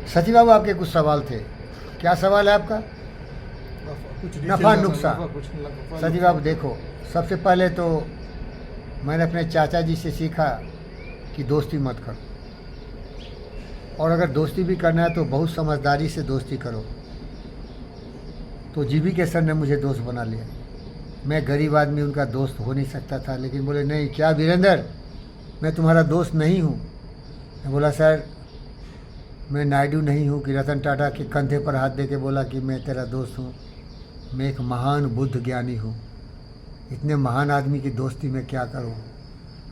सची बाबू, आपके कुछ सवाल थे, क्या सवाल है आपका? कुछ नफ़ा नुकसान। कुछ सची बाबू देखो, सबसे पहले तो मैंने अपने चाचा जी से सीखा कि दोस्ती मत करो, और अगर दोस्ती भी करना है तो बहुत समझदारी से दोस्ती करो। तो जीवी के सर ने मुझे दोस्त बना लिया। मैं गरीब आदमी उनका दोस्त हो नहीं सकता था, लेकिन बोले नहीं, क्या वीरेंद्र, मैं तुम्हारा दोस्त नहीं हूँ। मैं बोला सर, मैं नायडू नहीं हूँ कि रतन टाटा के कंधे पर हाथ दे के बोला कि मैं तेरा दोस्त हूँ। मैं एक महान बुद्ध ज्ञानी हूँ। इतने महान आदमी की दोस्ती में क्या करूँ?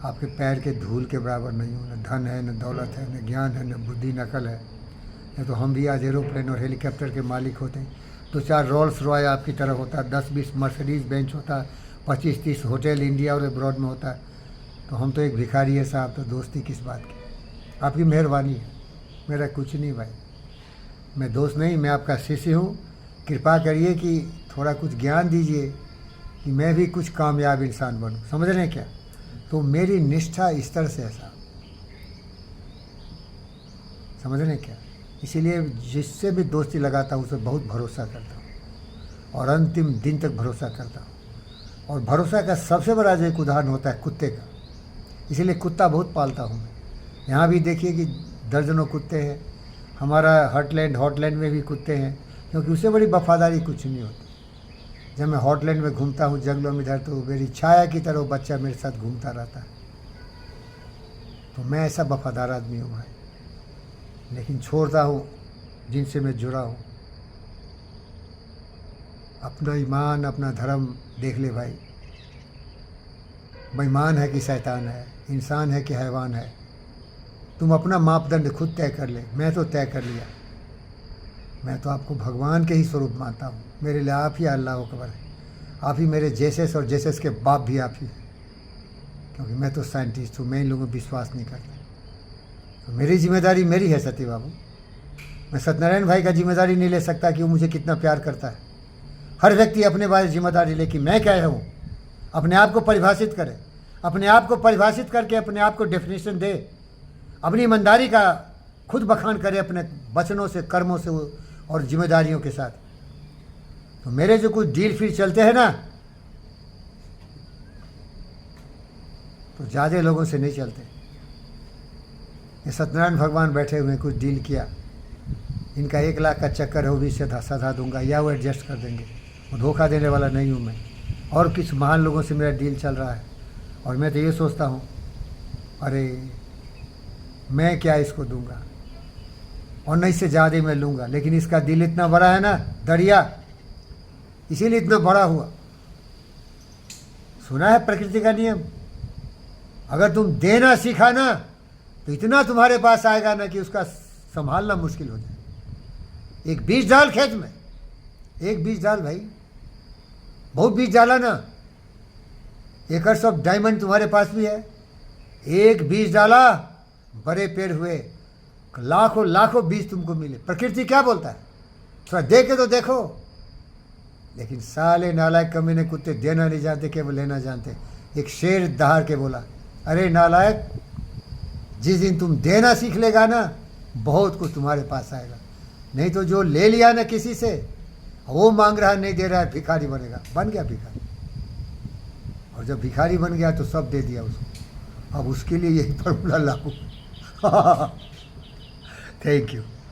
आपके पैर के धूल के बराबर नहीं हूँ। न धन है, न दौलत है, न ज्ञान है, न बुद्धि, न अकल है। नहीं तो हम भी आज एरोप्लेन और हेलीकॉप्टर के मालिक होते हैं। 2-4 रोल्स रॉय आपकी तरफ होता, 10-20 मर्सिडीज़ बेंच होता, 25-30 होटल इंडिया और अब्रॉड में होता। तो हम तो एक भिखारी है साहब, तो दोस्ती किस बात की? आपकी मेहरबानी है, मेरा कुछ नहीं भाई। मैं दोस्त नहीं, मैं आपका शिष्य हूँ। कृपा करिए कि थोड़ा कुछ ज्ञान दीजिए कि मैं भी कुछ कामयाब इंसान बनूँ। समझ रहे हैं क्या? तो मेरी निष्ठा इस तरह से है साहब, समझ रहे हैं क्या? इसीलिए जिससे भी दोस्ती लगाता हूँ उसे बहुत भरोसा करता हूँ और अंतिम दिन तक भरोसा करता हूँ। और भरोसा का सबसे बड़ा जो एक उदाहरण होता है कुत्ते का। इसीलिए कुत्ता बहुत पालता हूँ मैं। यहाँ भी देखिए कि दर्जनों कुत्ते हैं। हमारा हॉटलैंड में भी कुत्ते हैं, क्योंकि उससे बड़ी वफादारी कुछ नहीं होती। जब मैं हॉटलैंड में घूमता हूँ जंगलों में इधर, तो मेरी छाया की तरह बच्चा मेरे साथ घूमता रहता है। तो मैं ऐसा वफादार आदमी हूँ भाई, लेकिन छोड़ता हूँ जिनसे मैं जुड़ा हूँ। अपना ईमान, अपना धर्म देख ले भाई। बेईमान है कि शैतान है, इंसान है कि हैवान है, तुम अपना मापदंड खुद तय कर ले। मैं तो तय कर लिया। मैं तो आपको भगवान के ही स्वरूप मानता हूँ। मेरे लिए आप ही अल्लाह अकबर है। आप ही मेरे जेसस और जेसस के बाप भी आप ही हैं, क्योंकि मैं तो साइंटिस्ट हूँ, मैं इन लोगों पर विश्वास नहीं करता। तो मेरी जिम्मेदारी मेरी है सती बाबू। मैं सत्यनारायण भाई का जिम्मेदारी नहीं ले सकता कि वो मुझे कितना प्यार करता है। हर व्यक्ति अपने बारे जिम्मेदारी ले कि मैं क्या हूँ, अपने आप को परिभाषित करे, अपने आप को परिभाषित करके अपने आप को डेफिनेशन दे, अपनी ईमानदारी का खुद बखान करे अपने वचनों से, कर्मों से और जिम्मेदारियों के साथ। तो मेरे जो कुछ डील फिर चलते हैं ना, तो ज़्यादा लोगों से नहीं चलते। ये सत्यनारायण भगवान बैठे हुए कुछ डील किया, इनका 1 लाख का चक्कर है, वो भी सधा दूंगा या वो एडजस्ट कर देंगे। वो धोखा देने वाला नहीं हूँ मैं। और किस महान लोगों से मेरा डील चल रहा है, और मैं तो ये सोचता हूँ, अरे मैं क्या इसको दूंगा, और नहीं से ज़्यादा मैं लूँगा। लेकिन इसका दिल इतना बड़ा है ना, दरिया, इसीलिए इतना बड़ा हुआ। सुना है प्रकृति का नियम, अगर तुम देना सीखा ना तो इतना तुम्हारे पास आएगा ना कि उसका संभालना मुश्किल हो जाए। एक बीज डाल खेत में, एक बीज डाल भाई, बहुत बीज डाला ना, एकर्स ऑफ डायमंड तुम्हारे पास भी है। एक बीज डाला, बड़े पेड़ हुए, लाखों लाखों बीज तुमको मिले। प्रकृति क्या बोलता है, थोड़ा देख के तो देखो। लेकिन साले नालायक कमीने कुत्ते देना नहीं जानते, केवल लेना जानते। एक शेर दहाड़ के बोला, अरे नालायक, जिस दिन तुम देना सीख लेगा ना, बहुत कुछ तुम्हारे पास आएगा। नहीं तो जो ले लिया ना किसी से, वो मांग रहा नहीं दे रहा है, भिखारी बनेगा। बन गया भिखारी, और जब भिखारी बन गया तो सब दे दिया उसको। अब उसके लिए यही फॉर्मूला लागू। Thank you.